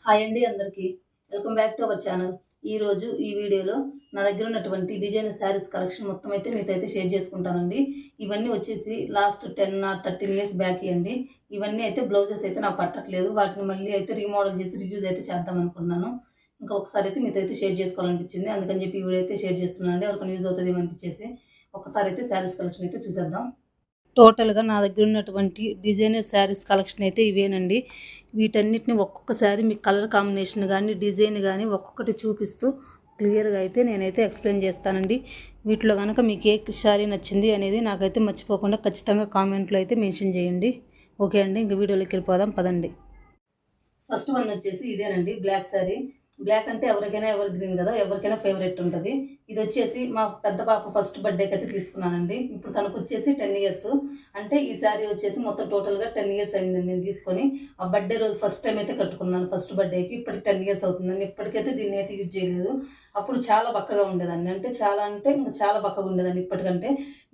Hi అండి అందరికీ. Welcome back to our channel. ఈరోజు ఈ వీడియోలో నా దగ్గర ఉన్నటువంటి డిజైనర్ శారీస్ కలెక్షన్ మొత్తం అయితే మీతో అయితే షేర్ చేసుకుంటానండి. ఇవన్నీ వచ్చేసి లాస్ట్ 10 ఆర్ 13 ఇయర్స్ బ్యాక్ అండి. ఇవన్నీ అయితే బ్లౌజెస్ అయితే నాకు పట్టట్లేదు. వాటిని మళ్ళీ అయితే రీమోడల్ చేసి రివ్యూస్ అయితే చేద్దాం అనుకున్నాను. ఇంకా ఒకసారి అయితే మీతో అయితే షేర్ చేసుకోవాలనిపించింది. అందుకని చెప్పి ఈ వీడియో అయితే షేర్ చేస్తున్నానండి. ఎవరికైనా యూజ్ అవుతుంది అనిపించేసి ఒకసారి అయితే శారీస్ కలెక్షన్ అయితే చూసేద్దాం. టోటల్గా నా దగ్గర ఉన్నటువంటి డిజైనర్ శారీస్ కలెక్షన్ అయితే ఇవేనండి. వీటన్నిటిని ఒక్కొక్క శారీ మీకు కలర్ కాంబినేషన్ కానీ డిజైన్ కానీ ఒక్కొక్కటి చూపిస్తూ క్లియర్గా అయితే నేనైతే ఎక్స్ప్లెయిన్ చేస్తానండి. వీటిలో కనుక మీకు ఏ శారీ నచ్చింది అనేది నాకైతే మర్చిపోకుండా ఖచ్చితంగా కామెంట్లో అయితే మెన్షన్ చేయండి. ఓకే అండి, ఇంక వీడియోలోకి వెళ్ళిపోదాం పదండి. ఫస్ట్ వన్ వచ్చేసి ఇదేనండి, బ్లాక్ శారీ. బ్లాక్ అంటే ఎవరికైనా ఎవర్ గ్రీన్ కదా, ఎవరికైనా ఫేవరెట్ ఉంటుంది. ఇది వచ్చేసి మా పెద్ద పాప ఫస్ట్ బర్త్డేకి అయితే తీసుకున్నానండి. ఇప్పుడు తనకు వచ్చేసి 10 ఇయర్స్. అంటే ఈ శారీ వచ్చేసి మొత్తం టోటల్గా 10 ఇయర్స్ అయిందండి నేను తీసుకొని. ఆ బర్త్డే రోజు ఫస్ట్ టైం అయితే కట్టుకున్నాను, ఫస్ట్ బర్త్డేకి. ఇప్పటికి 10 ఇయర్స్ అవుతుందండి. ఇప్పటికైతే దీన్ని అయితే యూజ్ చేయలేదు. అప్పుడు చాలా బక్కగా ఉండేదాన్ని, అంటే ఇంకా చాలా బక్కగా ఉండేదాన్ని. ఇప్పటికంటే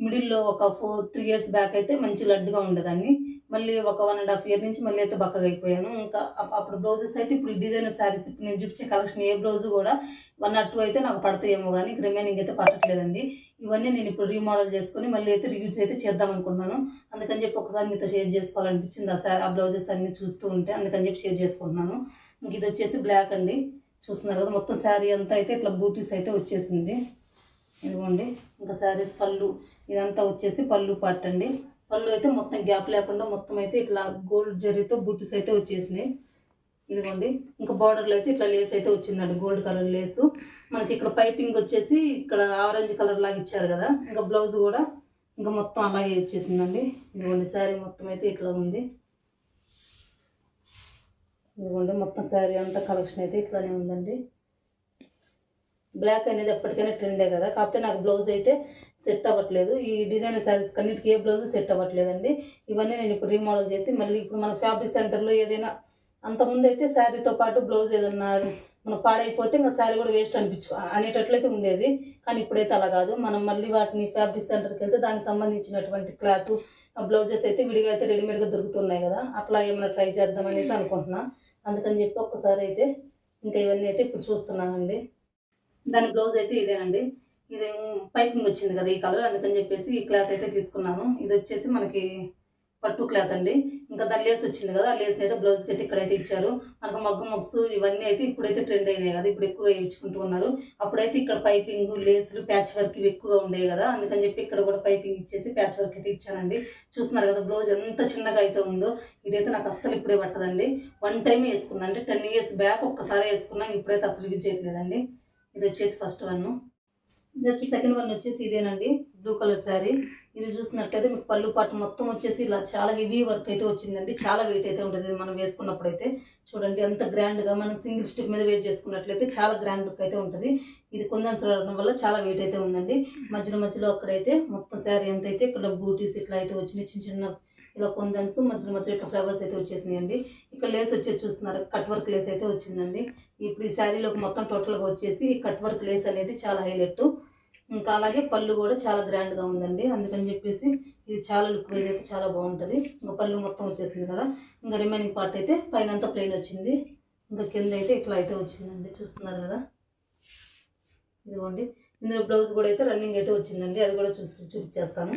మిడిల్లో ఒక 3 ఇయర్స్ బ్యాక్ అయితే మంచి లడ్డుగా ఉండేదాన్ని. మళ్ళీ ఒక 1.5 ఇయర్ నుంచి మళ్ళీ అయితే బక్కగా అయిపోయాను. ఇంకా అప్పుడు బ్లౌజెస్ అయితే ఇప్పుడు డిజైనర్ శారీస్ ఇప్పుడు నేను చూపించే కలెక్షన్ ఏ బ్లౌజ్ కూడా 1 or 2 అయితే నాకు పడతాయేమో కానీ రిమైనింగ్ అయితే పట్టట్లేదండి. ఇవన్నీ నేను ఇప్పుడు రీమోడల్ చేసుకొని మళ్ళీ అయితే రివ్యూస్ అయితే చేద్దాం అనుకుంటున్నాను. అందుకని చెప్పి ఒకసారి మీతో షేర్ చేసుకోవాలనిపించింది ఆ బ్లౌజెస్ అన్నీ చూస్తూ ఉంటే, అందుకని చెప్పి షేర్ చేసుకుంటున్నాను. ఇంక ఇది వచ్చేసి బ్లాక్ అండి, చూస్తున్నారు కదా. మొత్తం శారీ అంతా అయితే ఇట్లా బూటీస్ అయితే వచ్చేసింది. ఇదిగోండి. ఇంకా శారీస్ పళ్ళు ఇదంతా వచ్చేసి పళ్ళు పార్ట్ అండి. పళ్ళు అయితే మొత్తం గ్యాప్ లేకుండా మొత్తం అయితే ఇట్లా గోల్డ్ జరీతో బూటీస్ అయితే వచ్చేసినాయి. ఇదిగోండి. ఇంకా బార్డర్లో అయితే ఇట్లా లేస్ అయితే వచ్చిందండి, గోల్డ్ కలర్ లేసు. మనకి ఇక్కడ పైపింగ్ వచ్చేసి ఇక్కడ ఆరెంజ్ కలర్ లాగా ఇచ్చారు కదా. ఇంకా బ్లౌజ్ కూడా ఇంకా మొత్తం అలాగే వచ్చేసిందండి. ఇదిగోండి, శారీ మొత్తం అయితే ఇట్లా ఉంది. ఇదిగోండి, మొత్తం శారీ అంతా కలెక్షన్ అయితే ఇట్లానే ఉందండి. బ్లాక్ అనేది ఎప్పటికైనా ట్రెండే కదా, కాకపోతే నాకు బ్లౌజ్ అయితే సెట్ అవ్వట్లేదు. ఈ డిజైనర్ శారీస్ కన్నిటికి ఏ బ్లౌజ్ సెట్ అవ్వట్లేదండి. ఇవన్నీ నేను ఇప్పుడు రీమోడల్ చేసి మళ్ళీ ఇప్పుడు మన ఫ్యాబ్రిక్ సెంటర్లో ఏదైనా అంతకుముందు అయితే శారీతో పాటు బ్లౌజ్ ఏదన్నా మనం పాడైపోతే ఇంకా శారీ కూడా వేస్ట్ అనేటట్లయితే ఉండేది. కానీ ఇప్పుడైతే అలా కాదు. మనం మళ్ళీ వాటిని ఫ్యాబ్రిక్ సెంటర్కి వెళ్తే దానికి సంబంధించినటువంటి క్లాత్ బ్లౌజెస్ అయితే విడిగా అయితే రెడీమేడ్గా దొరుకుతున్నాయి కదా, అట్లా ఏమైనా ట్రై చేద్దాం అనేసి అనుకుంటున్నా. అందుకని చెప్పి ఒక్కసారి అయితే ఇంకా ఇవన్నీ అయితే ఇప్పుడు చూస్తున్నానండి. దాని బ్లౌజ్ అయితే ఇదేనండి. ఇది పైపింగ్ వచ్చింది కదా ఈ కలర్, అందుకని చెప్పేసి ఈ క్లాత్ అయితే తీసుకున్నాను. ఇది వచ్చేసి మనకి పట్టు క్లాత్ అండి. ఇంకా దాని లేస్ వచ్చింది కదా, ఆ లేస్ అయితే బ్లౌజ్కి అయితే ఇక్కడైతే ఇచ్చారు. మనకు మగ్గు మగ్స్ ఇవన్నీ అయితే ఇప్పుడైతే ట్రెండ్ అయినాయి కదా, ఇప్పుడు ఎక్కువగా ఇచ్చుకుంటూ ఉన్నారు. అప్పుడైతే ఇక్కడ పైపింగ్ లేసులు ప్యాచ్ వర్క్ ఇవి ఎక్కువగా ఉండేవి కదా, అందుకని చెప్పి ఇక్కడ కూడా పైపింగ్ ఇచ్చేసి ప్యాచ్ వర్క్ అయితే ఇచ్చానండి. చూస్తున్నారు కదా బ్లౌజ్ ఎంత చిన్నగా అయితే ఉందో. ఇదైతే నాకు అస్సలు ఇప్పుడే పట్టదండి. 1 టైమే వేసుకున్నాను, అంటే 10 ఇయర్స్ బ్యాక్ ఒక్కసారి వేసుకున్నాను. ఇప్పుడైతే అసలు యూజ్ చేయట్లేదండి. ఇది వచ్చేసి first one. Next second one వచ్చేసి ఇదేనండి, బ్లూ కలర్ శారీ. ఇది చూసినట్లయితే మీకు పళ్ళు పాటు మొత్తం వచ్చేసి ఇలా చాలా హెవీ వర్క్ అయితే వచ్చిందండి. చాలా వెయిట్ అయితే ఉంటుంది ఇది మనం వేసుకున్నప్పుడైతే. చూడండి ఎంత గ్రాండ్గా మనం సింగిల్ స్టిప్ మీద వెయిట్ చేసుకున్నట్లయితే చాలా గ్రాండ్ లుక్ అయితే ఉంటుంది. ఇది కొందరు రావడం వల్ల చాలా వెయిట్ అయితే ఉందండి. మధ్యలో అక్కడైతే మొత్తం శారీ ఎంత అయితే ఇక్కడ బూటీస్ ఇట్లా అయితే వచ్చినాయి, చిన్న చిన్న ఇలా కొందన్స్ మధ్యలో ఇట్లా ఫ్లవర్స్ అయితే వచ్చేసినాయండి. ఇక్కడ లేస్ వచ్చేసి చూస్తున్నారు, కట్ వర్క్ లేస్ అయితే వచ్చిందండి. ఇప్పుడు ఈ శారీలోకి మొత్తం టోటల్గా వచ్చేసి కట్ వర్క్ లేస్ అనేది చాలా హైలైట్. ఇంకా అలాగే పళ్ళు కూడా చాలా గ్రాండ్గా ఉందండి. అందుకని చెప్పేసి ఇది చాలా లుక్ వైజ్ అయితే చాలా బాగుంటుంది. ఇంకా పళ్ళు మొత్తం వచ్చేసింది కదా, ఇంకా రిమైనింగ్ పార్ట్ అయితే పైన అంతా ప్లెయిన్ వచ్చింది. ఇంకా కింద అయితే ఇట్లా అయితే వచ్చిందండి, చూస్తున్నారు కదా. ఇదిగోండి, ఇందులో బ్లౌజ్ కూడా అయితే రన్నింగ్ అయితే వచ్చిందండి, అది కూడా చూపించేస్తాను.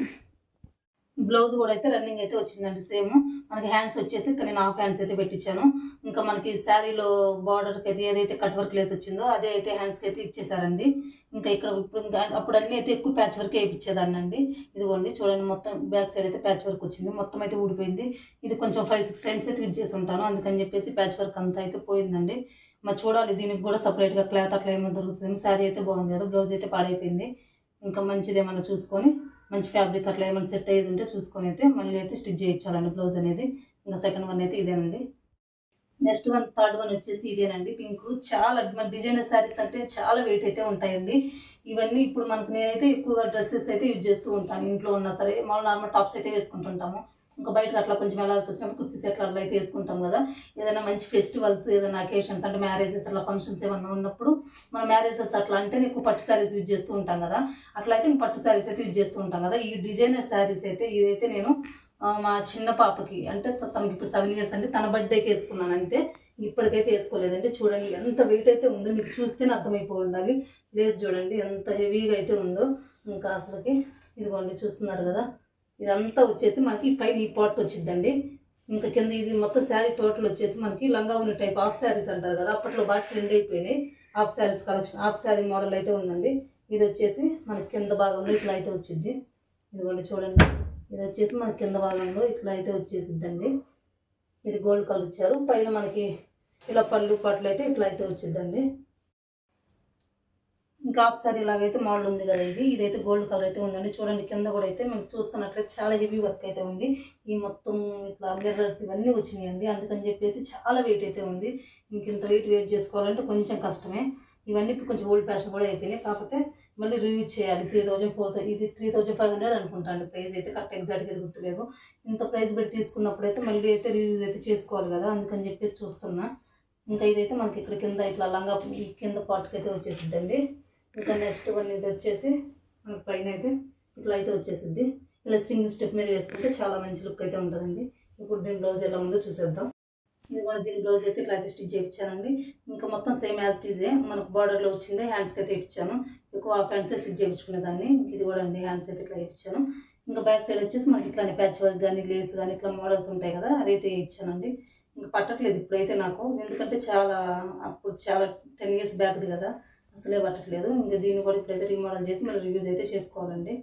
బ్లౌజ్ కూడా అయితే రన్నింగ్ అయితే వచ్చిందండి సేమ్. మనకి హ్యాండ్స్ వచ్చేసి ఇక్కడ నేను హాఫ్ హ్యాండ్స్ అయితే పెట్టించాను. ఇంకా మనకి శారీలో బార్డర్కి అయితే ఏదైతే కట్ వర్క్ లేస్ వచ్చిందో అదే అయితే హ్యాండ్స్కి అయితే ఇచ్చేసారండి. ఇంకా ఇక్కడ ఇప్పుడు అప్పుడు అన్నీ అయితే ఎక్కువ ప్యాచ్ వర్క్ వేయించేదాన్ని అండి. ఇదిగోండి చూడండి, మొత్తం బ్యాక్ సైడ్ అయితే ప్యాచ్ వర్క్ వచ్చింది, మొత్తం అయితే ఊడిపోయింది. ఇది కొంచెం 5-6 టైమ్స్ అయితే యూజ్ చేసి ఉంటాను, అందుకని చెప్పేసి ప్యాచ్ వర్క్ అంతా అయితే పోయిందండి. మరి చూడాలి దీనికి కూడా సపరేట్గా క్లాత్ అట్లా ఏమైనా దొరుకుతుంది. శారీ అయితే బాగుంది కదా, బ్లౌజ్ అయితే పాడైపోయింది. ఇంకా మంచిది ఏమన్నా చూసుకొని మంచి ఫ్యాబ్రిక్ అట్లా ఏమైనా సెట్ అయ్యేది ఉంటే చూసుకొని అయితే మళ్ళీ అయితే స్టిచ్ చేయించాలండి బ్లౌజ్ అనేది. ఇంకా సెకండ్ వన్ అయితే ఇదేనండి. నెక్స్ట్ వన్ థర్డ్ వన్ వచ్చేసి ఇదేనండి, పింక్. చాలా మన డిజైనర్ శారీస్ అంటే చాలా వెయిట్ అయితే ఉంటాయండి. ఇవన్నీ ఇప్పుడు మనకు నేనైతే ఎక్కువగా డ్రెస్సెస్ అయితే యూజ్ చేస్తూ ఉంటాను. ఇంట్లో ఉన్నా సరే నార్మల్ టాప్స్ అయితే వేసుకుంటుంటాము. ఇంకా బయటకు అట్లా కొంచెం వెళ్ళాల్సి వచ్చినప్పుడు కుర్తీస్ అట్లా అయితే వేసుకుంటాం కదా. ఏదైనా మంచి ఫెస్టివల్స్, ఏదైనా అకేషన్స్ అంటే మ్యారేజెస్ అట్లా ఫంక్షన్స్ ఏమన్నా ఉన్నప్పుడు మన మ్యారేజెస్ అట్లా అంటే ఎక్కువ పట్టు శారీస్ యూజ్ చేస్తూ ఉంటాం కదా. అట్లా అయితే పట్టు శారీస్ అయితే యూజ్ చేస్తూ ఉంటాం కదా. ఈ డిజైనర్ శారీస్ అయితే ఇదైతే నేను మా చిన్న పాపకి అంటే తనకి ఇప్పుడు 7 ఇయర్స్ అండి, తన బర్త్డేకి వేసుకున్నాను అంతే. ఇప్పటికైతే వేసుకోలేదండి. చూడండి ఎంత వెయిట్ అయితే ఉందో మీకు చూస్తేనే అర్థమైపో ఉండాలి. లేస్ చూడండి ఎంత హెవీగా అయితే ఉందో. ఇంకా అసలుకి ఇదిగోండి చూస్తున్నారు కదా, ఇదంతా వచ్చేసి మనకి పైన ఈ పాట్ వచ్చిందండి. ఇంకా కింద ఇది మొత్తం శారీ టోటల్ వచ్చేసి మనకి లంగా ఉన్న టైప్ హాఫ్ శారీస్ అంటారు కదా, అప్పట్లో బాగా ట్రెండ్ అయిపోయినాయి half saris collection. Half sari model అయితే ఉందండి. ఇది వచ్చేసి మనకి కింద భాగంలో ఇట్లా అయితే వచ్చింది. ఇదిగోండి చూడండి, ఇది వచ్చేసి మన కింద భాగంలో ఇట్లా అయితే వచ్చేసిద్దండి. ఇది గోల్డ్ కలర్ ఇచ్చారు. పైన మనకి ఇలా పళ్ళు పాటలు అయితే ఇట్లా అయితే వచ్చిందండి. ఇంకా హాఫ్ సారీ ఇలాగైతే మోడల్ ఉంది కదా, ఇదైతే గోల్డ్ కలర్ అయితే ఉందండి. చూడండి కింద కూడా అయితే మనకి చూస్తున్నట్లయితే చాలా హెవీ వర్క్ అయితే ఉంది. ఈ మొత్తం ఇట్లా మిర్రర్స్ ఇవన్నీ వచ్చినాయండి. అందుకని చెప్పేసి చాలా వెయిట్ అయితే ఉంది. ఇంత వెయిట్ చేసుకోవాలంటే కొంచెం కష్టమే. ఇవన్నీ ఇప్పుడు కొంచెం ఓల్డ్ ఫ్యాషన్ కూడా అయిపోయినాయి. కాకపోతే మళ్ళీ రివ్యూ చేయాలి. 3000 4000 ఇది 3500 అనుకుంటాను ప్రైస్ అయితే, కరెక్ట్ ఎగ్జాక్ట్గా గుర్తులేదు. ఇంత ప్రైస్ పెట్టి తీసుకున్నప్పుడు అయితే మళ్ళీ అయితే రివ్యూస్ అయితే చేసుకోవాలి కదా, అందుకని చెప్పేసి చూస్తున్నా. ఇంకా ఇదైతే మనకి ఇక్కడ కింద ఇట్లా లంగా ఈ కింద పార్ట్కి అయితే వచ్చేసిద్దండి. ఇంకా నెక్స్ట్ వన్ ఇది వచ్చేసి మనకి పైన అయితే ఇట్లా అయితే వచ్చేసిద్ది. ఇలా సింగిల్ స్టెప్ మీద వేసుకుంటే చాలా మంచి లుక్ అయితే ఉంటుందండి. ఇప్పుడు దీని బ్లౌజ్ ఎలా ఉందో చూసేద్దాం. ఇది కూడా దీని బ్లౌజ్ అయితే ఇట్లా అయితే స్టిచ్ చేయించానండి. ఇంకా మొత్తం సేమ్ యాజ్ టీజే మనకు బార్డర్లో వచ్చింది. హ్యాండ్స్కి అయితే ఇప్పించాను. ఎక్కువ హాఫ్ హ్యాండ్సే స్టిచ్ చేయించుకునేదాన్ని. ఇది కూడా అండి హ్యాండ్స్ అయితే ఇట్లా ఇప్పించాను. ఇంకా బ్యాక్ సైడ్ వచ్చేసి మనకి ఇట్లానే ప్యాచ్ వర్క్ కానీ లేస్ కానీ ఇట్లా మోడల్స్ ఉంటాయి కదా, అదైతే ఇచ్చానండి. ఇంకా పట్టట్లేదు ఇప్పుడైతే నాకు, ఎందుకంటే అప్పుడు చాలా 10 years బ్యాక్ది కదా, అసలే పట్టట్లేదు. ఇంకా దీన్ని కూడా ఇప్పుడైతే రీమోడల్ చేసి మళ్ళీ రివ్యూస్ అయితే చేసుకోవాలండి.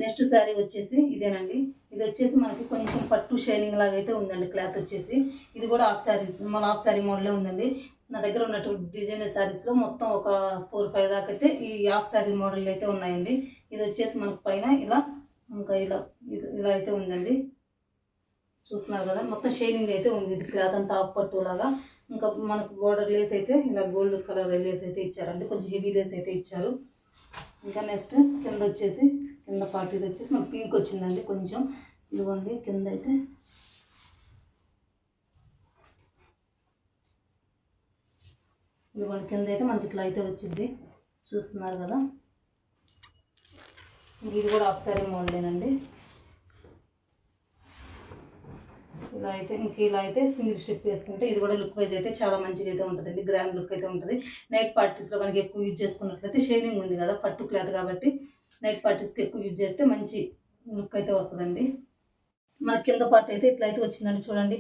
నెక్స్ట్ శారీ వచ్చేసి ఇదేనండి. ఇది వచ్చేసి మనకి కొంచెం పట్టు షైనింగ్ లాగా అయితే ఉందండి. క్లాత్ వచ్చేసి ఇది కూడా హాఫ్ శారీస్ మన హాఫ్ శారీ మోడలే ఉందండి. నా దగ్గర ఉన్నటువంటి డిజైనర్ శారీస్లో మొత్తం ఒక 4-5 దాకా అయితే ఈ హాఫ్ శారీ మోడల్ అయితే ఉన్నాయండి. ఇది వచ్చేసి మనకు పైన ఇలా ఇంకా ఇలా అయితే ఉందండి. చూస్తున్నారు కదా, మొత్తం షైనింగ్ అయితే ఉంది. ఇది క్లాత్ అంతా హాఫ్ పట్టు లాగా. ఇంకా మనకు బోర్డర్ లేస్ అయితే ఇలా గోల్డ్ కలర్ లేస్ అయితే ఇచ్చారండి. కొంచెం హెవీ లేస్ అయితే ఇచ్చారు. ఇంకా నెక్స్ట్ కింద వచ్చేసి కింద పార్ట్ ఇది వచ్చేసి మనకు పింక్ వచ్చిందండి కొంచెం. ఇదిగోండి కింద అయితే మనకి ఇట్లా అయితే వచ్చింది. చూస్తున్నారు కదా, ఇది కూడా హాఫ్ సారీ మోడలేనండి. ఇలా అయితే సింగిల్ స్టెప్ వేసుకుంటే ఇది కూడా లుక్ వైజ్ అయితే చాలా మంచిగా అయితే ఉంటుందండి. గ్రాండ్ లుక్ అయితే ఉంటుంది. నైట్ పార్టీస్లో మనకి ఎక్కువ యూజ్ చేసుకున్నట్లయితే షైనింగ్ ఉంది కదా పట్టు క్లాత్ కాబట్టి, నైట్ పార్టీస్కి ఎక్కువ యూజ్ చేస్తే మంచి లుక్ అయితే వస్తుందండి. మన కింద పార్ట్ అయితే ఇట్లా అయితే వచ్చిందండి. చూడండి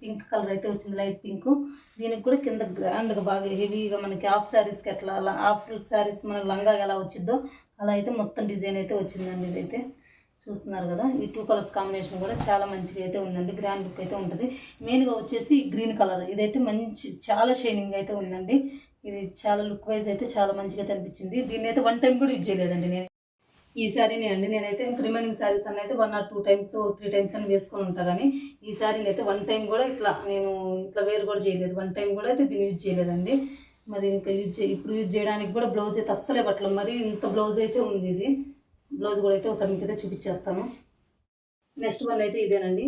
పింక్ కలర్ అయితే వచ్చింది, లైట్ పింక్. దీనికి కూడా కింద గ్రాండ్గా బాగా హెవీగా మనకి హాఫ్ శారీస్కి ఎట్లా హాఫ్ శారీస్ మన లంగా ఎలా వచ్చిందో అలా అయితే మొత్తం డిజైన్ అయితే వచ్చిందండి. ఇదైతే చూస్తున్నారు కదా, ఈ 2 కలర్స్ కాంబినేషన్ కూడా చాలా మంచిగా అయితే ఉందండి. గ్రాండ్ లుక్ అయితే ఉంటుంది. మెయిన్గా వచ్చేసి గ్రీన్ కలర్ ఇదైతే చాలా షైనింగ్ అయితే ఉందండి. ఇది చాలా లుక్ వైజ్ అయితే చాలా మంచిగా అనిపించింది. దీన్ని అయితే 1 టైం కూడా యూజ్ చేయలేదండి నేను. ఈ శారీని అండి నేనైతే రిమైనింగ్ శారీస్ అన్నీ అయితే 1 or 2 times 3 times అని వేసుకొని ఉంటాను. కానీ ఈ శారీని అయితే 1 time కూడా నేను ఇట్లా వేరు కూడా చేయలేదు. 1 time కూడా అయితే దీన్ని యూజ్ చేయలేదండి. మరి ఇంకా ఇప్పుడు యూజ్ చేయడానికి కూడా బ్లౌజ్ అయితే అస్సలే పట్టలేదు. మరి ఇంత బ్లౌజ్ అయితే ఉంది. ఇది బ్లౌజ్ కూడా అయితే ఒకసారి మీకైతే చూపించేస్తాను. నెక్స్ట్ వన్ అయితే ఇదేనండి.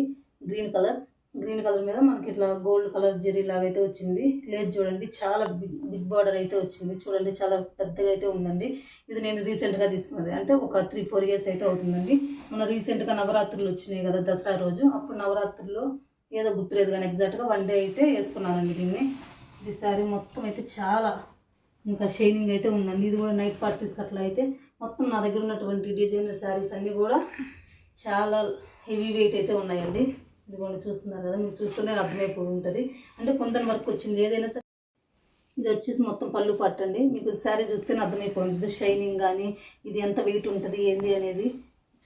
గ్రీన్ కలర్ మీద మనకి ఇట్లా గోల్డ్ కలర్ జెరీ లాగా అయితే వచ్చింది. లేదు చూడండి, చాలా బిగ్ బార్డర్ అయితే వచ్చింది. చూడండి చాలా పెద్దగా అయితే ఉందండి. ఇది నేను రీసెంట్గా తీసుకున్నది, అంటే ఒక 3-4 years అయితే అవుతుందండి. మన రీసెంట్గా నవరాత్రులు వచ్చినాయి కదా దసరా రోజు, అప్పుడు నవరాత్రుల్లో ఏదో గుర్తులేదు కానీ ఎగ్జాక్ట్గా 1 day అయితే వేసుకున్నానండి దీన్ని. ఇది శారీ మొత్తం అయితే చాలా ఇంకా షైనింగ్ అయితే ఉందండి. ఇది కూడా నైట్ పార్టీస్కి అట్లా అయితే మొత్తం నా దగ్గర ఉన్నటువంటి డిజైనర్ శారీస్ అన్నీ కూడా చాలా హెవీ వెయిట్ అయితే ఉన్నాయండి. ఇది కూడా చూస్తున్నారు కదా, మీరు చూస్తూనే అర్థమైపోయి ఉంటుంది. అంటే కొందరి వర్క్ వచ్చింది ఏదైనా సరే. ఇది వచ్చేసి మొత్తం పళ్ళు పార్ట్ అండి. మీకు శారీ చూస్తేనే అర్థమైపోతుంది షైనింగ్ కానీ ఇది ఎంత వెయిట్ ఉంటుంది ఏంది అనేది.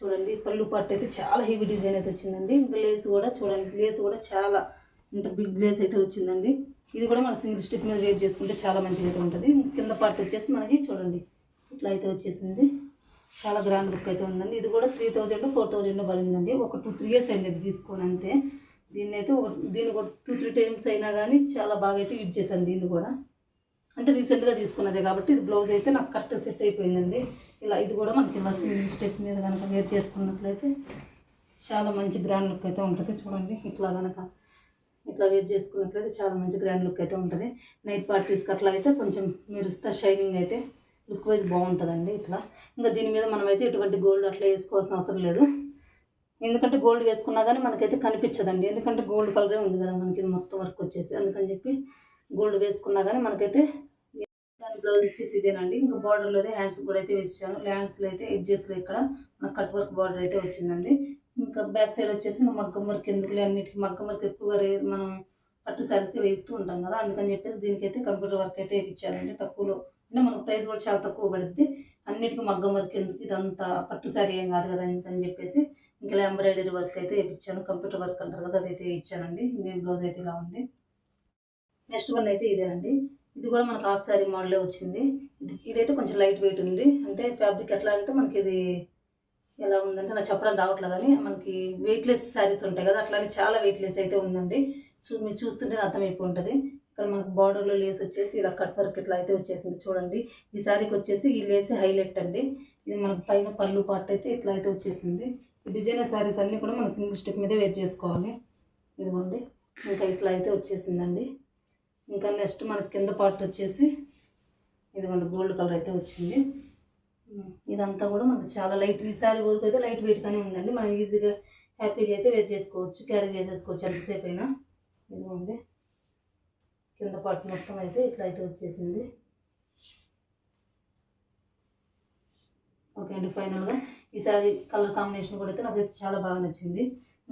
చూడండి పళ్ళు పార్ట్ అయితే చాలా హెవీ డిజైన్ అయితే వచ్చిందండి. ఇంకా లేస్ కూడా చూడండి, లేస్ కూడా చాలా ఇంత బిగ్ లేస్ అయితే వచ్చిందండి. ఇది కూడా మన సింగిల్ స్టెప్ మీద వేట్ చేసుకుంటే చాలా మంచిగా అయితే ఉంటుంది. కింద పార్ట్ వచ్చేసి మనకి చూడండి ఇట్లా అయితే వచ్చేసింది. చాలా గ్రాండ్ లుక్ అయితే ఉందండి. ఇది కూడా 3000-4000 పడిందండి. ఒక 2-3 years అయింది ఇది తీసుకొని అంతే. దీన్ని కూడా 2-3 times అయినా కానీ చాలా బాగా అయితే యూజ్ చేశాను. దీన్ని కూడా అంటే రీసెంట్గా తీసుకున్నదే కాబట్టి ఇది బ్లౌజ్ అయితే నాకు కరెక్ట్ సెట్ అయిపోయిందండి. ఇది కూడా మనకి ఇలా సింగిల్ స్టెప్ మీద కనుక వేర్ చేసుకున్నట్లయితే చాలా మంచి గ్రాండ్ లుక్ అయితే ఉంటుంది. చూడండి ఇట్లా వేర్ చేసుకున్నట్లయితే చాలా మంచి గ్రాండ్ లుక్ అయితే ఉంటుంది. నైట్ పార్టీస్కి అట్లా అయితే కొంచెం మెరుస్తా షైనింగ్ అయితే లుక్ వైజ్ బాగుంటుందండి. ఇంకా దీని మీద మనమైతే ఎటువంటి గోల్డ్ అట్లా వేసుకోవాల్సిన అవసరం లేదు. ఎందుకంటే గోల్డ్ వేసుకున్నా కానీ మనకైతే కనిపించదండి, ఎందుకంటే గోల్డ్ కలరే ఉంది కదా మనకి ఇది మొత్తం వర్క్ వచ్చేసి, అందుకని చెప్పి గోల్డ్ వేసుకున్నా కానీ మనకైతే. దాని బ్లౌజ్ వచ్చేసి ఇదేనండి. ఇంకా బార్డర్లో అయితే హ్యాండ్స్ కూడా అయితే వేసాను. హ్యాండ్స్లో అయితే ఎడ్జెస్లో ఇక్కడ మనకు కట్ వర్క్ బార్డర్ అయితే వచ్చిందండి. ఇంకా బ్యాక్ సైడ్ వచ్చేసి ఇంకా మగ్గం వర్క్ ఎందుకులే అన్నిటికీ మగ్గం వర్క్ ఎక్కువగా మనం పట్టు శారీస్కి వేస్తూ ఉంటాం కదా, అందుకని చెప్పేసి దీనికైతే కంప్యూటర్ వర్క్ అయితే వేయించానండి తక్కువలో. అంటే మనకు ప్రైస్ కూడా చాలా తక్కువ పడుద్ది, అన్నిటికీ మగ్గం వర్క్ ఎందుకు, ఇదంతా పట్టు శారీ ఏం కాదు కదా అని చెప్పేసి ఇంకా ఎంబ్రాయిడరీ వర్క్ అయితే వేయించాను. కంప్యూటర్ వర్క్ అంటారు కదా, అదైతే ఇచ్చానండి. దీని బ్లౌజ్ అయితే ఇలా ఉంది. నెక్స్ట్ వన్ అయితే ఇదేనండి. ఇది కూడా మనకు హాఫ్ శారీ మోడలే వచ్చింది. ఇదైతే కొంచెం లైట్ వెయిట్ ఉంది, అంటే ఫ్యాబ్రిక్ ఎట్లా అంటే మనకి ఇది ఎలా ఉందంటే నాకు చెప్పడం రావట్లేదు, కానీ మనకి వెయిట్లెస్ శారీస్ ఉంటాయి కదా, అట్లానే చాలా వెయిట్లెస్ అయితే ఉందండి. మీరు చూస్తుంటే అర్థమైపోయి ఉంటుంది. ఇక్కడ మనకు బార్డర్లో లేస్ వచ్చేసి ఇలా కట్ వర్క్ ఇట్లా అయితే వచ్చేసింది చూడండి. ఈ శారీకి వచ్చేసి ఈ లేస్ హైలైట్ అండి. ఇది మనకు పైన పళ్ళు పార్ట్ అయితే ఇట్లా అయితే వచ్చేసింది. ఈ డిజైనర్ శారీస్ అన్నీ కూడా మనం సింగిల్ స్టెప్ మీద వేర్ చేసుకోవాలి. ఇదిగోండి ఇంకా ఇట్లా అయితే వచ్చేసిందండి. ఇంకా నెక్స్ట్ మనకి కింద పార్ట్ వచ్చేసి ఇదిగోండి గోల్డ్ కలర్ అయితే వచ్చింది. ఇదంతా కూడా మనకు చాలా లైట్, ఈ శారీ వరకు అయితే లైట్ వెయిట్గానే ఉందండి. మనం ఈజీగా హ్యాపీగా అయితే వేర్ చేసుకోవచ్చు, క్యారీ చేసేసుకోవచ్చు ఎంతసేపు అయినా. ఇదిగోండి కింద పార్ట్ మొత్తం అయితే ఇట్లా అయితే వచ్చేసింది. ఓకే అండి, ఫైనల్గా ఈ శారీ కలర్ కాంబినేషన్ కూడా అయితే నాకైతే చాలా బాగా నచ్చింది.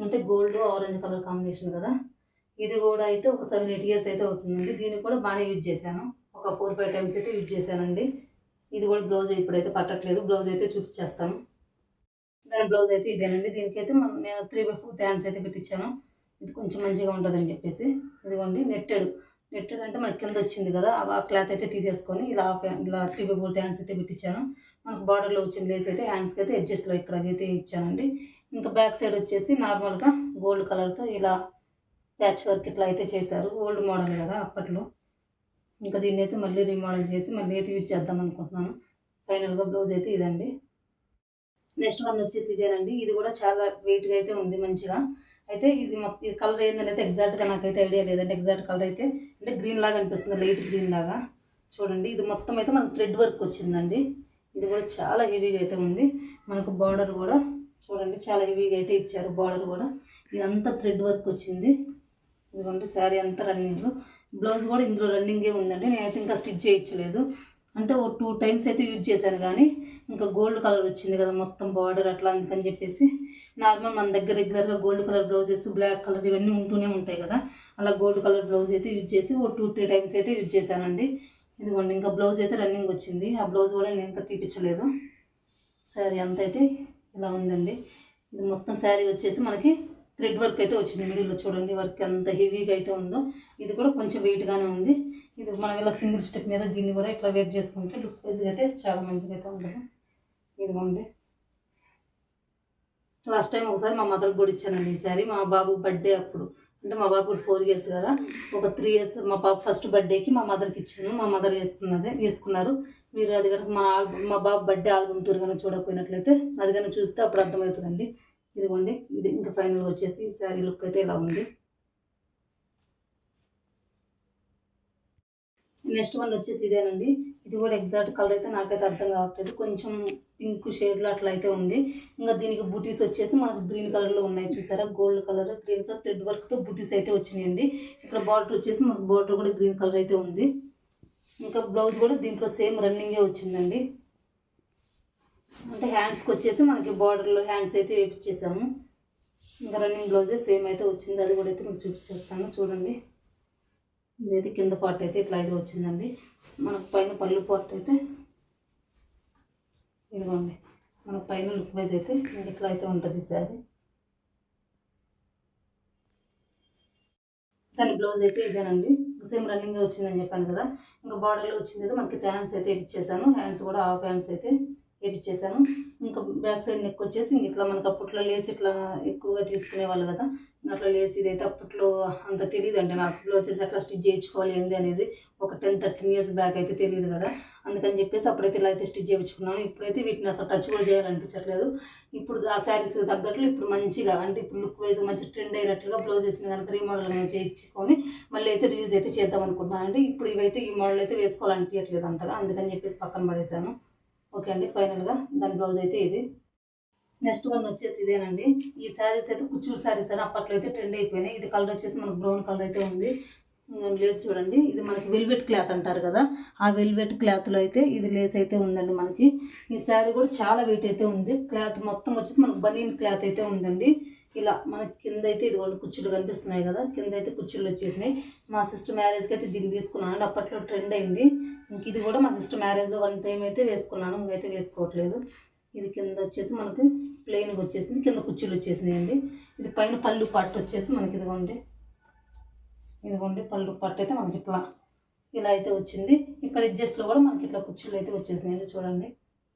అంటే గోల్డ్ ఆరెంజ్ కలర్ కాంబినేషన్ కదా. ఇది కూడా అయితే ఒక 7-8 ఇయర్స్ అయితే అవుతుందండి. దీన్ని కూడా బాగానే యూజ్ చేశాను, ఒక 4-5 టైమ్స్ అయితే యూజ్ చేశానండి. ఇది కూడా బ్లౌజ్ ఇప్పుడైతే పట్టట్లేదు, బ్లౌజ్ అయితే చూపించేస్తాను. దాని బ్లౌజ్ అయితే ఇదేనండి. దీనికైతే నేను 3/4 హ్యాండ్స్ అయితే పెట్టించాను, ఇది కొంచెం మంచిగా ఉంటుందని చెప్పేసి. ఇదిగోండి నెట్టెడ్ అంటే మనకి కింద వచ్చింది కదా, ఆ క్లాత్ అయితే తీసేసుకొని ఇలా ఇలా 3/4 హ్యాండ్స్ అయితే పెట్టించాను. మనకు బార్డర్లో వచ్చిన లేస్ అయితే హ్యాండ్స్కి అయితే అడ్జస్ట్లో ఇక్కడ అయితే ఇచ్చానండి. ఇంకా బ్యాక్ సైడ్ వచ్చేసి నార్మల్గా గోల్డ్ కలర్తో ఇలా ప్యాచ్ వర్క్ ఇట్లా అయితే చేశారు, ఓల్డ్ మోడల్ కదా అప్పట్లో. ఇంకా దీన్ని అయితే మళ్ళీ రీమోడల్ చేసి మళ్ళీ అయితే యూజ్ చేద్దాం అనుకుంటున్నాను. ఫైనల్గా బ్లౌజ్ అయితే ఇదండి. నెక్స్ట్ వన్ వచ్చేసి ఇదేనండి. ఇది కూడా చాలా వెయిట్గా అయితే ఉంది మంచిగా. అయితే ఇది మొత్తం ఇది కలర్ ఏందనేది ఎగ్జాక్ట్గా నాకైతే ఐడియా లేదండి. ఎగ్జాక్ట్ కలర్ అయితే అంటే గ్రీన్ లాగా అనిపిస్తుంది, లైట్ గ్రీన్ లాగా. చూడండి ఇది మొత్తం అయితే మనకు థ్రెడ్ వర్క్ వచ్చిందండి. ఇది కూడా చాలా హెవీగా అయితే ఉంది. మనకు బార్డర్ కూడా చూడండి చాలా హెవీగా అయితే ఇచ్చారు, బార్డర్ కూడా ఇదంతా థ్రెడ్ వర్క్ వచ్చింది. ఇదిగోండి శారీ అంతా రన్నింగ్, బ్లౌజ్ కూడా ఇందులో రన్నింగే ఉందండి. నేనైతే ఇంకా స్టిచ్ చేయించలేదు, అంటే ఓ 2 టైమ్స్ అయితే యూజ్ చేశాను. కానీ ఇంకా గోల్డ్ కలర్ వచ్చింది కదా మొత్తం బార్డర్ అట్లా, అందుకని చెప్పేసి నార్మల్ మన దగ్గర రెగ్యులర్గా gold colour blouses, black colour ఇవన్నీ ఉంటూనే ఉంటాయి కదా, అలా గోల్డ్ కలర్ బ్లౌజ్ అయితే యూజ్ చేసి ఓ 2-3 టైమ్స్ అయితే యూజ్ చేశానండి. ఇదిగోండి ఇంకా బ్లౌజ్ అయితే రన్నింగ్ వచ్చింది, ఆ బ్లౌజ్ కూడా నేను ఇంకా తీపించలేదు. శారీ అంతా అయితే ఇలా ఉందండి. ఇది మొత్తం శారీ వచ్చేసి మనకి థ్రెడ్ వర్క్ అయితే వచ్చింది మిడిల్లో. చూడండి వర్క్ ఎంత హెవీగా అయితే ఉందో. ఇది కూడా కొంచెం వెయిట్గానే ఉంది. ఇది మనం ఇలా సింగిల్ స్టెప్ మీద దీన్ని కూడా ఇట్లా వేర్ చేసుకుంటే లుక్ వైజ్గా అయితే చాలా మంచిగా అయితే ఉంటుంది. ఇదిగోండి లాస్ట్ టైం ఒకసారి మా మదర్కి కూడా ఇచ్చానండి ఈ శారీ, మా బాబు బర్త్డే అప్పుడు. అంటే మా బాబు 4 ఇయర్స్ కదా, ఒక 3 ఇయర్స్ మా బాబు ఫస్ట్ బర్త్డేకి మా మదర్కి ఇచ్చాను. మా మదర్ వేసుకున్నారు. మీరు అది కనుక మా బాబు బర్త్డే ఆల్బమ్ టూర్ కనుక చూడకపోయినట్లయితే అది కనుక చూస్తే అప్పుడు అర్థమవుతుందండి. ఇదిగోండి ఇది ఇంకా ఫైనల్గా వచ్చేసి ఈ శారీ లుక్ అయితే ఇలా ఉంది. నెక్స్ట్ వన్ వచ్చేసి ఇదేనండి. ఇది కూడా ఎగ్జాక్ట్ కలర్ అయితే నాకైతే అర్థం కావట్లేదు, కొంచెం పింక్ షేడ్లో అట్లా అయితే ఉంది. ఇంకా దీనికి బూటీస్ వచ్చేసి మనకు గ్రీన్ కలర్లో ఉన్నాయి చూసారా, gold colour green colour thread వర్క్తో బూటీస్ అయితే వచ్చినాయండి. ఇక్కడ బార్డర్ వచ్చేసి మనకు బార్డర్ కూడా గ్రీన్ కలర్ అయితే ఉంది. ఇంకా బ్లౌజ్ కూడా దీంట్లో సేమ్ రన్నింగే వచ్చిందండి. అంటే హ్యాండ్స్కి వచ్చేసి మనకి బార్డర్లో హ్యాండ్స్ అయితే వేపించేసాము. ఇంకా రన్నింగ్ బ్లౌజే సేమ్ అయితే వచ్చింది, అది కూడా అయితే మీకు చూపించేస్తాను చూడండి. ఇదైతే కింద పార్ట్ అయితే ఇట్లా అయితే వచ్చిందండి. మనకు పైన పళ్ళు పార్ట్ అయితే ఇదిగోండి, మనకు పైన లుక్ వైజ్ అయితే ఇట్లా అయితే ఉంటుంది శారీ. సరే బ్లౌజ్ అయితే ఇదేనండి, సేమ్ రన్నింగ్ వచ్చిందని చెప్పాను కదా. ఇంకా బార్డర్లో వచ్చింది అయితే మనకి హ్యాండ్స్ అయితే వేపించేసాను, హ్యాండ్స్ కూడా హాఫ్ హ్యాండ్స్ అయితే వేపించేసాను. ఇంకా బ్యాక్ సైడ్ నెక్ వచ్చేసి ఇట్లా మనకు అప్పట్లో లేస్ ఇట్లా ఎక్కువగా తీసుకునేవాళ్ళు కదా, అట్లా లేస్ ఇదైతే అప్పట్లో అంత తెలియదు అండి నాకు. అప్పట్లో వచ్చేసి అట్లా స్టిచ్ చేయించుకోవాలి ఏంది అనేది ఒక 10-13 ఇయర్స్ బ్యాక్ అయితే తెలియదు కదా, అందుకని చెప్పేసి అప్పుడైతే ఇలా అయితే స్టిచ్ చేయించుకున్నాను. ఇప్పుడైతే వీటిని అసలు టచ్ కూడా చేయాలనిపించట్లేదు. ఇప్పుడు ఆ శారీస్ తగ్గట్లు ఇప్పుడు మంచిగా అంటే ఇప్పుడు లుక్ వైజ్ మంచి ట్రెండ్ అయినట్లుగా బ్లౌజ్ వేసిన కనుక రీమోడల్ చేయించుకొని మళ్ళీ అయితే రియూజ్ అయితే చేద్దాం అనుకుంటున్నాను అండి. ఇప్పుడు ఇవైతే ఈ మోడల్ అయితే వేసుకోవాలనిపించట్లేదు అంతగా, అందుకని చెప్పేసి పక్కన పడేసాను. ఓకే అండి, ఫైనల్గా దాని బ్లౌజ్ అయితే ఇది. నెక్స్ట్ వన్ వచ్చేసి ఇదేనండి. ఈ శారీస్ అయితే కుచ్చూరు శారీస్ అని అప్పట్లో అయితే ట్రెండ్ అయిపోయినాయి. ఇది కలర్ వచ్చేసి మనకు బ్రౌన్ కలర్ అయితే ఉంది. లేదు చూడండి, ఇది మనకి వెల్వెట్ క్లాత్ అంటారు కదా, ఆ వెల్వెట్ క్లాత్లో అయితే ఇది లేస్ అయితే ఉందండి మనకి. ఈ శారీ కూడా చాలా వెయిట్ అయితే ఉంది. క్లాత్ మొత్తం వచ్చేసి మనకు బనీన్ క్లాత్ అయితే ఉందండి. ఇలా మనకి కింద అయితే ఇది వాళ్ళు కుచ్చుళ్ళు కనిపిస్తున్నాయి కదా, కింద అయితే కుచ్చుళ్ళు వచ్చేసినాయి. మా సిస్టర్ మ్యారేజ్కి అయితే దీన్ని తీసుకున్నాను అండి, అప్పట్లో ట్రెండ్ అయింది. ఇంక ఇది కూడా మా సిస్టర్ మ్యారేజ్లో వన్ టైం అయితే వేసుకున్నాను, ఇంకైతే వేసుకోవట్లేదు. ఇది కింద వచ్చేసి మనకి ప్లెయిన్గా వచ్చేసింది, కింద కుచ్చుళ్ళు వచ్చేసినాయండి. ఇది పైన పళ్ళు పట్టు వచ్చేసి మనకి ఇదిగోండి పళ్ళు పట్టు అయితే మనకి ఇలా అయితే వచ్చింది. ఇక్కడ ఎడ్జస్ట్లో కూడా మనకి ఇట్లా కుచ్చుళ్ళు అయితే వచ్చేసినాయండి చూడండి.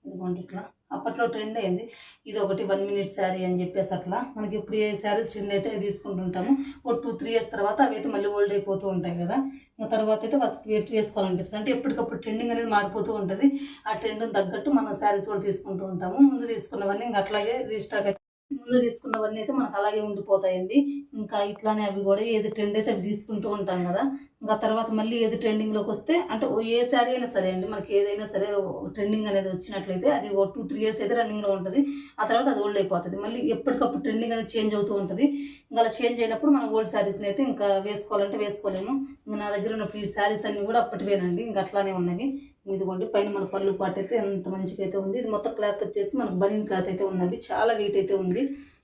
ఇదిగోండి ఇట్లా అప్పట్లో ట్రెండ్ అయింది. ఇది ఒకటి 1 మినిట్ శారీ అని చెప్పేసి అట్లా మనకి ఇప్పుడు ఏ శారీస్ ట్రెండ్ అయితే అవి తీసుకుంటుంటాము. ఒక 2-3 ఇయర్స్ తర్వాత అవి అయితే మళ్ళీ ఓల్డ్ అయిపోతూ ఉంటాయి కదా, ఇంకా తర్వాత అయితే ఫస్ట్ వేసుకోవాలనిపిస్తుంది. అంటే ఎప్పటికప్పుడు ట్రెండింగ్ అనేది మారిపోతూ ఉంటుంది. ఆ ట్రెండ్ని తగ్గట్టు మనం శారీస్ కూడా తీసుకుంటూ ఉంటాము. ముందు తీసుకున్నవన్నీ ఇంకా అట్లాగే రీస్టాక్ అయితే ముందు తీసుకున్నవన్నీ అయితే మనకు అలాగే ఉండిపోతాయండి. ఇంకా ఇట్లానే అవి కూడా ఏది ట్రెండ్ అయితే అవి తీసుకుంటూ ఉంటాం కదా, ఇంకా తర్వాత మళ్ళీ ఏది ట్రెండింగ్లోకి వస్తే అంటే ఏ శారీ అయినా సరే అండి, మనకి ఏదైనా సరే ట్రెండింగ్ అనేది వచ్చినట్లయితే అది 2-3 ఇయర్స్ అయితే రన్నింగ్లో ఉంటుంది. ఆ తర్వాత అది ఓల్డ్ అయిపోతుంది. మళ్ళీ ఎప్పటికప్పుడు ట్రెండింగ్ అనేది చేంజ్ అవుతూ ఉంటుంది. ఇంకా అలా చేంజ్ అయినప్పుడు మనం ఓల్డ్ శారీస్ని అయితే ఇంకా వేసుకోవాలంటే వేసుకోలేము. ఇంకా నా దగ్గర ఉన్న ఈ శారీస్ అన్నీ కూడా అప్పటివేనండి, ఇంకా అట్లానే ఉన్నవి. ఇదిగోండి పైన మన పళ్ళు పాటు అయితే ఎంత మంచిగా అయితే ఉంది. ఇది మొత్తం క్లాత్ వచ్చేసి మనకు బనీన్ క్లాత్ అయితే ఉందండి, చాలా వెయిట్ అయితే ఉంది.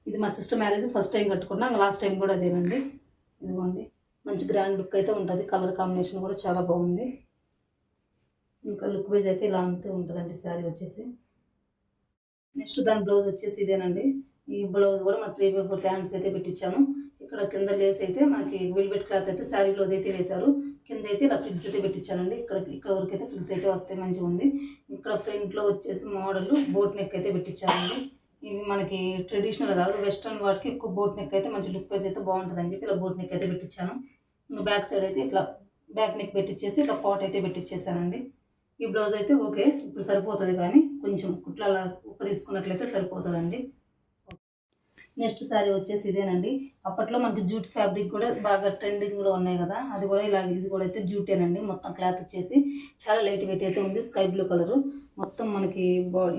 ఇది మా సిస్టర్ మ్యారేజ్ ఫస్ట్ టైం కట్టుకున్నా, ఇంకా లాస్ట్ టైం కూడా అదేనండి. ఇదిగోండి మంచి గ్రాండ్ లుక్ అయితే ఉంటుంది. కలర్ కాంబినేషన్ కూడా చాలా బాగుంది. ఇంకా లుక్ వైజ్ అయితే ఇలా అంతే ఉంటుందండి శారీ వచ్చేసి. నెక్స్ట్ దాని బ్లౌజ్ వచ్చేసి ఇదేనండి. ఈ బ్లౌజ్ కూడా మన 3/4 హ్యాండ్స్ అయితే పెట్టించాను. ఇక్కడ కింద లేస్ అయితే మనకి వెల్వెట్ క్లాత్ అయితే శారీలో అయితే వేశారు. కింద అయితే ఇలా ఫ్రిల్స్ అయితే పెట్టించానండి. ఇక్కడ వరకు అయితే ఫ్రిల్స్ అయితే వస్తాయి, మంచిగా ఉంది. ఇక్కడ ఫ్రంట్లో వచ్చేసి మోడల్ బోట్ నెక్ అయితే పెట్టించానండి. ఇవి మనకి ట్రెడిషనల్ కాదు, వెస్ట్రన్ వాటికి ఎక్కువ బోట్ నెక్ అయితే మంచి లుక్ వైజ్ అయితే బాగుంటుంది అని చెప్పి ఇలా బోట్ నెక్ అయితే పెట్టించాను. బ్యాక్ సైడ్ అయితే ఇట్లా బ్యాక్ నెక్ పెట్టించేసి ఇట్లా పాట్ అయితే పెట్టించేసానండి. ఈ బ్లౌజ్ అయితే ఓకే ఇప్పుడు సరిపోతుంది, కానీ కొంచెం కుట్ల అలా ఉప్పు తీసుకున్నట్లయితే సరిపోతుందండి. నెక్స్ట్ శారీ వచ్చేసి ఇదేనండి. అప్పట్లో మనకి జూట్ ఫ్యాబ్రిక్ కూడా బాగా ట్రెండింగ్లో ఉన్నాయి కదా, అది కూడా ఇలా ఇది కూడా అయితే జూటేనండి. మొత్తం క్లాత్ వచ్చేసి చాలా లైట్ వెయిట్ అయితే ఉంది, స్కై బ్లూ కలరు. మొత్తం మనకి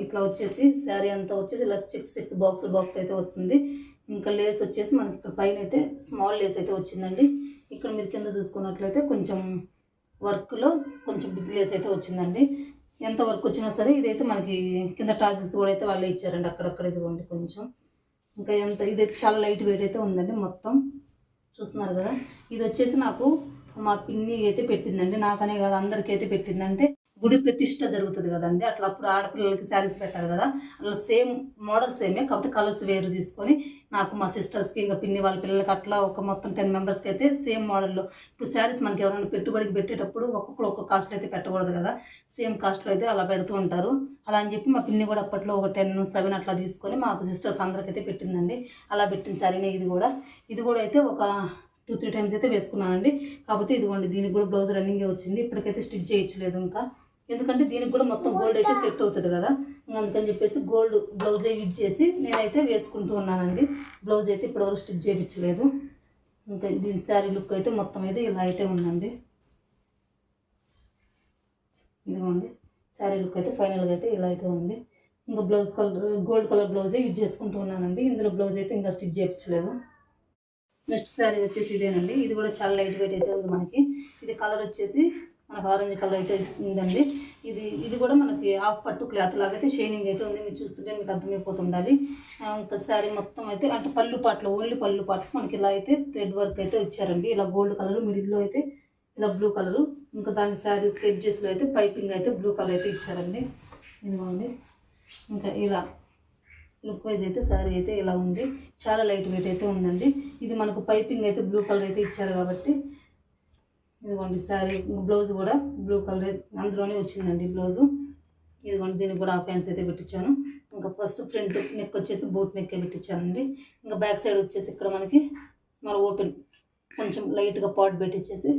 ఇట్లా వచ్చేసి శారీ అంతా వచ్చేసి ఇలా 6 బాక్స్ అయితే వస్తుంది. ఇంకా లేస్ వచ్చేసి మనకి ఇక్కడ పైన అయితే స్మాల్ లేస్ అయితే వచ్చిందండి. ఇక్కడ మీరు కింద చూసుకున్నట్లయితే కొంచెం వర్క్లో కొంచెం బిగ్ లేస్ అయితే వచ్చిందండి. ఎంత వర్క్ వచ్చినా సరే ఇదైతే మనకి కింద టాజెస్ కూడా అయితే వాళ్ళే ఇచ్చారండి అక్కడక్కడ. ఇదిగోండి కొంచెం ఇంకా ఇదైతే చాలా లైట్ వెయిట్ అయితే ఉందండి. మొత్తం చూస్తున్నారు కదా, ఇది వచ్చేసి నాకు మా పిన్ని అయితే పెట్టిందండి. నాకనే కాదు అందరికీ అయితే పెట్టిందంటే గుడి ప్రతిష్ట జరుగుతుంది కదండి, అట్లా అప్పుడు ఆడపిల్లలకి శారీస్ పెట్టారు కదా, అట్లా సేమ్ మోడల్ సేమే, కాకపోతే కలర్స్ వేరు తీసుకొని నాకు మా సిస్టర్స్కి ఇంకా పిన్ని వాళ్ళ పిల్లలకి అట్లా ఒక మొత్తం 10 మెంబర్స్కి అయితే సేమ్ మోడల్లో. ఇప్పుడు శారీస్ మనకి ఎవరైనా పెట్టుబడికి పెట్టేటప్పుడు ఒక్కొక్కరు ఒక్కొక్క కాస్ట్లో అయితే పెట్టకూడదు కదా, సేమ్ కాస్ట్లో అయితే అలా పెడుతూ ఉంటారు. అలా అని చెప్పి మా పిన్ని కూడా అప్పట్లో ఒక 10-7 అట్లా తీసుకొని మాకు సిస్టర్స్ అందరికైతే పెట్టిందండి. అలా పెట్టిన శారీనే ఇది కూడా అయితే ఒక 2-3 టైమ్స్ అయితే వేసుకున్నానండి. కాకపోతే ఇదిగోండి దీనికి కూడా బ్లౌజ్ రన్నింగే వచ్చింది. ఇప్పటికైతే స్టిచ్ చేయించలేదు ఇంకా, ఎందుకంటే దీనికి కూడా మొత్తం గోల్డ్ అయితే సెట్ అవుతుంది కదా, అందుకని చెప్పేసి గోల్డ్ బ్లౌజే యూజ్ చేసి నేనైతే వేసుకుంటూ ఉన్నానండి. బ్లౌజ్ అయితే ఇప్పటివరకు స్టిచ్ చేయించలేదు. ఇంకా దీని శారీ లుక్ అయితే మొత్తం అయితే ఇలా అయితే ఉందండి. ఇదిగోండి శారీ లుక్ అయితే ఫైనల్గా అయితే ఇలా అయితే ఉంది. ఇంకా బ్లౌజ్ కలర్ గోల్డ్ కలర్ బ్లౌజే యూజ్ చేసుకుంటూ ఉన్నానండి. ఇందులో బ్లౌజ్ అయితే ఇంకా స్టిచ్ చేయించలేదు. నెక్స్ట్ శారీ వచ్చేసి ఇదేనండి. ఇది కూడా చాలా లైట్ వెయిట్ అయితే ఉంది మనకి. ఇది కలర్ వచ్చేసి మనకు ఆరెంజ్ కలర్ అయితే ఉందండి. ఇది కూడా మనకి హాఫ్ పట్టు క్లాత్ లాగా అయితే షైనింగ్ అయితే ఉంది. మీరు చూస్తుంటే మీకు అర్థమైపోతుండాలి. ఇంకా శారీ మొత్తం అయితే అంటే పళ్ళు పాటలు ఓన్లీ పళ్ళు పాటలు మనకి ఇలా అయితే థ్రెడ్ వర్క్ అయితే ఇచ్చారండి. ఇలా గోల్డ్ కలర్, మిడిల్లో అయితే ఇలా బ్లూ కలరు, ఇంకా దాని శారీ ఎడ్జెస్లో అయితే పైపింగ్ అయితే బ్లూ కలర్ అయితే ఇచ్చారండి. ఇదిగోండి ఇంకా ఇలా లుక్ వైజ్ అయితే శారీ అయితే ఇలా ఉంది. చాలా లైట్ వెయిట్ అయితే ఉందండి. ఇది మనకు పైపింగ్ అయితే బ్లూ కలర్ అయితే ఇచ్చారు కాబట్టి ఇదిగోండి శారీ బ్లౌజ్ కూడా బ్లూ కలర్ అందులోనే వచ్చిందండి బ్లౌజు. ఇదిగోండి దీనికి కూడా హాఫ్ హ్యాండ్స్ అయితే పెట్టించాను. ఇంకా ఫస్ట్ ఫ్రంట్ నెక్ వచ్చేసి బోట్ నెక్కే పెట్టించానండి. ఇంకా బ్యాక్ సైడ్ వచ్చేసి ఇక్కడ మనకి మన ఓపెన్ కొంచెం లైట్గా పాట్ పెట్టించేసి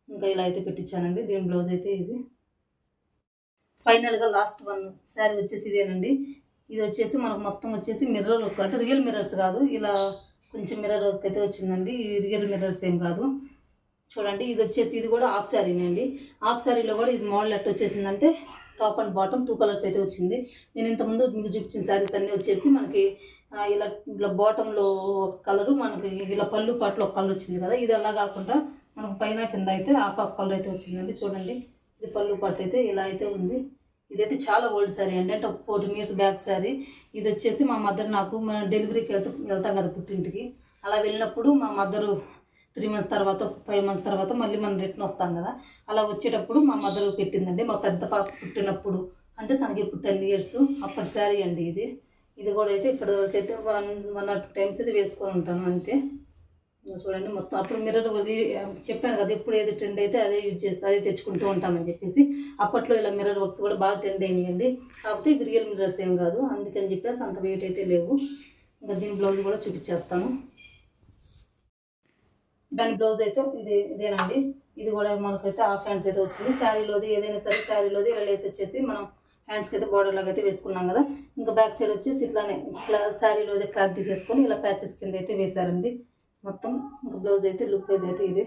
ఇంకా ఇలా అయితే పెట్టించానండి. దీని బ్లౌజ్ అయితే ఇది. ఫైనల్గా లాస్ట్ వన్ శారీ వచ్చేసి ఇదేనండి. ఇది వచ్చేసి మనకు మొత్తం వచ్చేసి మిర్రర్ వర్క్, అంటే రియల్ మిర్రర్స్ కాదు, ఇలా కొంచెం మిర్రర్ వర్క్ అయితే వచ్చిందండి. ఈ రియల్ మిర్రర్స్ ఏం కాదు. చూడండి ఇది వచ్చేసి ఇది కూడా హాఫ్ శారీనే అండి. హాఫ్ శారీలో కూడా ఇది మోడల్ ఎట్లా వచ్చేసిందంటే టాప్ అండ్ బాటమ్ 2 కలర్స్ అయితే వచ్చింది. నేను ఇంతకుముందు మీకు చూపించిన శారీస్ అన్నీ వచ్చేసి మనకి ఇలా ఇలా బాటంలో ఒక కలరు, మనకి ఇలా పళ్ళు పాటలో ఒక కలర్ వచ్చింది కదా. ఇది అలా కాకుండా మనకు పైన కింద అయితే హాఫ్ కలర్ అయితే వచ్చిందండి. చూడండి, ఇది పళ్ళు పాట అయితే ఇలా అయితే ఉంది. ఇదైతే చాలా ఓల్డ్ శారీ అండి, అంటే 14 years బ్యాక్ శారీ. ఇది వచ్చేసి మా మదర్ నాకు డెలివరీకి వెళ్తాం కదా పుట్టింటికి, అలా వెళ్ళినప్పుడు మా మదరు 3 months తర్వాత 5 months తర్వాత మళ్ళీ మనం రిటర్న్ వస్తాం కదా, అలా వచ్చేటప్పుడు మా మదర్ పెట్టిందండి. మా పెద్ద పాప పుట్టినప్పుడు, అంటే తనకి ఇప్పుడు 10 years అప్పటి శారీ అండి ఇది. ఇది కూడా అయితే ఇప్పటివరకు అయితే 1 or 2 times అయితే వేసుకొని ఉంటాను అంతే. చూడండి మొత్తం అప్పుడు మిర్రర్ చెప్పాను కదా, ఎప్పుడు ఏది ట్రెండ్ అయితే అదే యూజ్ చేస్తా, అదే తెచ్చుకుంటూ ఉంటామని చెప్పేసి. అప్పట్లో ఇలా మిర్రర్ వర్క్స్ కూడా బాగా ట్రెండ్ అయినాయండి. కాకపోతే ఇవి రియల్ మిర్రర్స్ ఏం కాదు, అందుకని చెప్పేసి అంత వెయిట్ అయితే లేవు. ఇంకా దీని బ్లౌజ్ కూడా చూపించేస్తాను. దాని బ్లౌజ్ అయితే ఇదేనండి. ఇది కూడా మనకైతే హాఫ్ హ్యాండ్స్ అయితే వచ్చింది. శారీలోది ఏదైనా సరే శారీలోది ఇలా లేస్ వచ్చేసి మనం హ్యాండ్స్కి అయితే బార్డర్ లాగా అయితే వేసుకున్నాం కదా. ఇంకా బ్యాక్ సైడ్ వచ్చేసి ఇట్లానే ఇట్లా శారీలోది క్లాత్ తీసేసుకొని ఇలా ప్యాచెస్ కింద అయితే వేశారండి మొత్తం. ఇంకా బ్లౌజ్ అయితే లుక్ వైజ్ అయితే ఇది.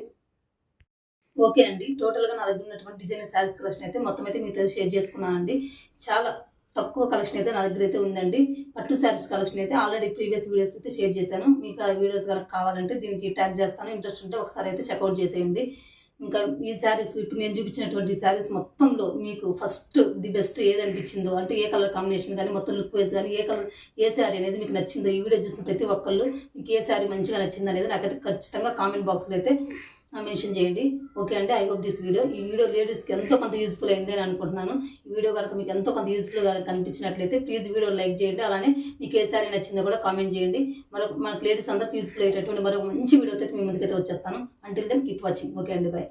ఓకే అండి, టోటల్గా నా దగ్గర ఉన్నటువంటి డిజైనర్ శారీస్ కలెక్షన్ అయితే మొత్తం అయితే మీతో షేర్ చేసుకున్నానండి. చాలా తక్కువ కలెక్షన్ అయితే నా దగ్గర అయితే ఉందండి. పట్టు శారీస్ కలెక్షన్ అయితే ఆల్రెడీ ప్రీవియస్ వీడియోస్ అయితే షేర్ చేశాను. మీకు ఆ వీడియోస్ కనుక కావాలంటే దీనికి ట్యాగ్ చేస్తాను, ఇంట్రెస్ట్ ఉంటే ఒకసారి అయితే చెక్అవుట్ చేసేయండి. ఇంకా ఈ శారీస్ ఇప్పుడు నేను చూపించినటువంటి శారీస్ మొత్తంలో మీకు ఫస్ట్ ది బెస్ట్ ఏది అనిపించిందో, అంటే ఏ కలర్ కాంబినేషన్ కానీ మొత్తం లుక్ వైజ్ కానీ ఏ శారీ అనేది మీకు నచ్చిందో, ఈ వీడియో చూసిన ప్రతి ఒక్కళ్ళు మీకు ఏ శారీ మంచిగా నచ్చింది అనేది నాకైతే ఖచ్చితంగా కామెంట్ బాక్స్లో అయితే మెన్షన్ చేయండి. ఓకే అండి, ఐ హోప్ దిస్ ఈ వీడియో లేడీస్కి ఎంతో కొంత యూజ్ఫుల్ అయింది అని అనుకుంటున్నాను. ఈ వీడియో కనుక మీకు ఎంతో కొంత యూజ్ఫుల్గా కనిపించినట్లయితే ప్లీజ్ వీడియో లైక్ చేయండి. అలానే మీకు ఏ శారీ నచ్చిందో కూడా కామెంట్ చేయండి. మనకు లేడీస్ అందరికీ యూజ్ఫుల్ అయ్యేటటువంటి మరొక మంచి వీడియోతో మీ ముందుకైతే వచ్చేస్తాను. Until then keep watching. Okay అండి, బాయ్.